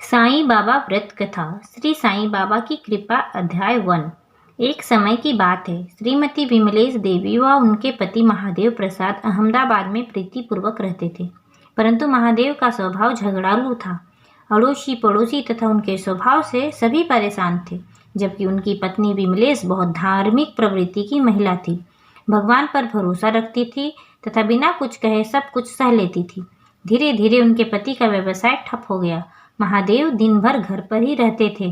साईं बाबा व्रत कथा। श्री साईं बाबा की कृपा अध्याय 1। एक समय की बात है। श्रीमती विमलेश देवी व उनके पति महादेव प्रसाद अहमदाबाद में प्रीतिपूर्वक रहते थे, परंतु महादेव का स्वभाव झगड़ालू था। अड़ोसी पड़ोसी तथा उनके स्वभाव से सभी परेशान थे, जबकि उनकी पत्नी विमलेश बहुत धार्मिक प्रवृत्ति की महिला थी। भगवान पर भरोसा रखती थी तथा बिना कुछ कहे सब कुछ सह लेती थी। धीरे धीरे उनके पति का व्यवसाय ठप हो गया। महादेव दिन भर घर पर ही रहते थे,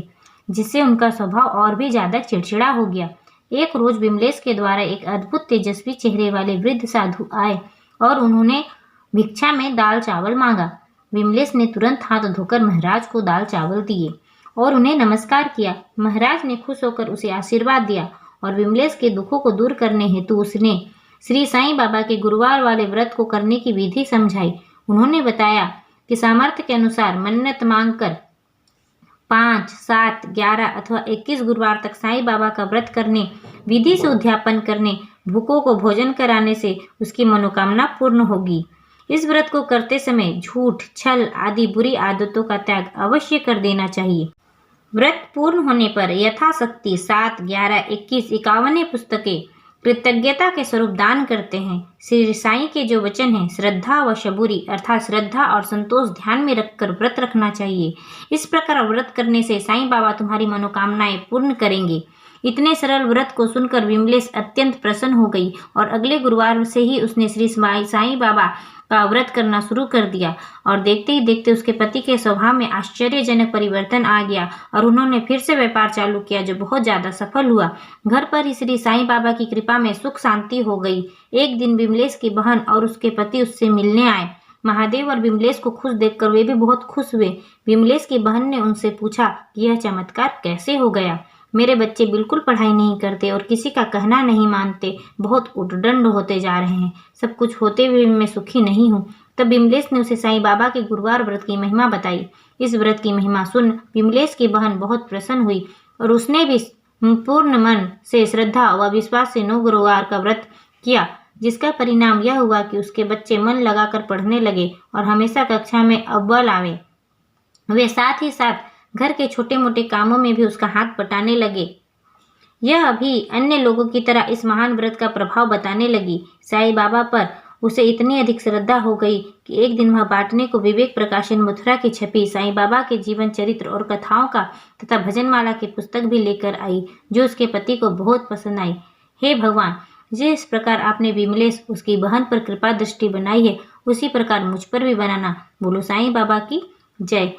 जिससे उनका स्वभाव और भी ज्यादा चिड़चिड़ा हो गया। एक रोज विमलेश के द्वारा एक अद्भुत तेजस्वी चेहरे वाले वृद्ध साधु आए और उन्होंने भिक्षा में दाल चावल मांगा। विमलेश ने तुरंत हाथ धोकर महाराज को दाल चावल दिए और उन्हें नमस्कार किया। महाराज ने खुश होकर उसे आशीर्वाद दिया और विमलेश के दुखों को दूर करने हेतु उसने श्री साईं बाबा के गुरुवार वाले व्रत को करने की विधि समझाई। उन्होंने बताया कि सामर्थ्य के अनुसार मन्नत मांगकर 5, 7, 11 अथवा 21 गुरुवार तक साईं बाबा का व्रत करने, विधि से उद्यापन करने, भूखों को भोजन कराने से उसकी मनोकामना पूर्ण होगी। इस व्रत को करते समय झूठ, छल आदि बुरी आदतों का त्याग अवश्य कर देना चाहिए। व्रत पूर्ण होने पर यथाशक्ति 7, 11, 21, 51 पुस्तकें कृतज्ञता के स्वरूप दान करते हैं। श्री साईं के जो वचन हैं, श्रद्धा व शबूरी अर्थात श्रद्धा और संतोष ध्यान में रखकर व्रत रखना चाहिए। इस प्रकार व्रत करने से साईं बाबा तुम्हारी मनोकामनाएं पूर्ण करेंगे। इतने सरल व्रत को सुनकर विमलेश अत्यंत प्रसन्न हो गई और अगले गुरुवार से ही उसने श्री साईं बाबा का व्रत करना शुरू कर दिया और देखते ही देखते उसके पति के स्वभाव में आश्चर्यजनक परिवर्तन आ गया और उन्होंने फिर से व्यापार चालू किया, जो बहुत ज्यादा सफल हुआ। घर पर ही श्री साईं बाबा की कृपा में सुख शांति हो गई। एक दिन विमलेश की बहन और उसके पति उससे मिलने आए। महादेव और विमलेश को खुश देखकर वे भी बहुत खुश हुए। विमलेश की बहन ने उनसे पूछा कि यह चमत्कार कैसे हो गया। मेरे बच्चे बिल्कुल पढ़ाई नहीं करते और किसी का कहना नहीं मानते, बहुत उद्दंड होते जा रहे हैं। सब कुछ होते हुए मैं सुखी नहीं हूँ। तब विमलेश ने उसे साईं बाबा के गुरुवार व्रत की महिमा बताई। इस व्रत की महिमा सुन विमलेश की बहन बहुत प्रसन्न हुई और उसने भी पूर्ण मन से श्रद्धा व विश्वास से 9 गुरुवार का व्रत किया, जिसका परिणाम यह हुआ कि उसके बच्चे मन लगाकर पढ़ने लगे और हमेशा कक्षा में अव्वल आवे। वे साथ ही साथ घर के छोटे मोटे कामों में भी उसका हाथ बटाने लगे। यह भी अन्य लोगों की तरह इस महान व्रत का प्रभाव बताने लगी। साईं बाबा पर उसे इतनी अधिक श्रद्धा हो गई कि एक दिन वह बांटने को विवेक प्रकाशन मथुरा की छपी साईं बाबा के जीवन चरित्र और कथाओं का तथा भजनमाला की पुस्तक भी लेकर आई, जो उसके पति को बहुत पसंद आई। हे भगवान, जिस प्रकार आपने विमलेश उसकी बहन पर कृपा दृष्टि बनाई है, उसी प्रकार मुझ पर भी बनाना। बोलो साईं बाबा की जय।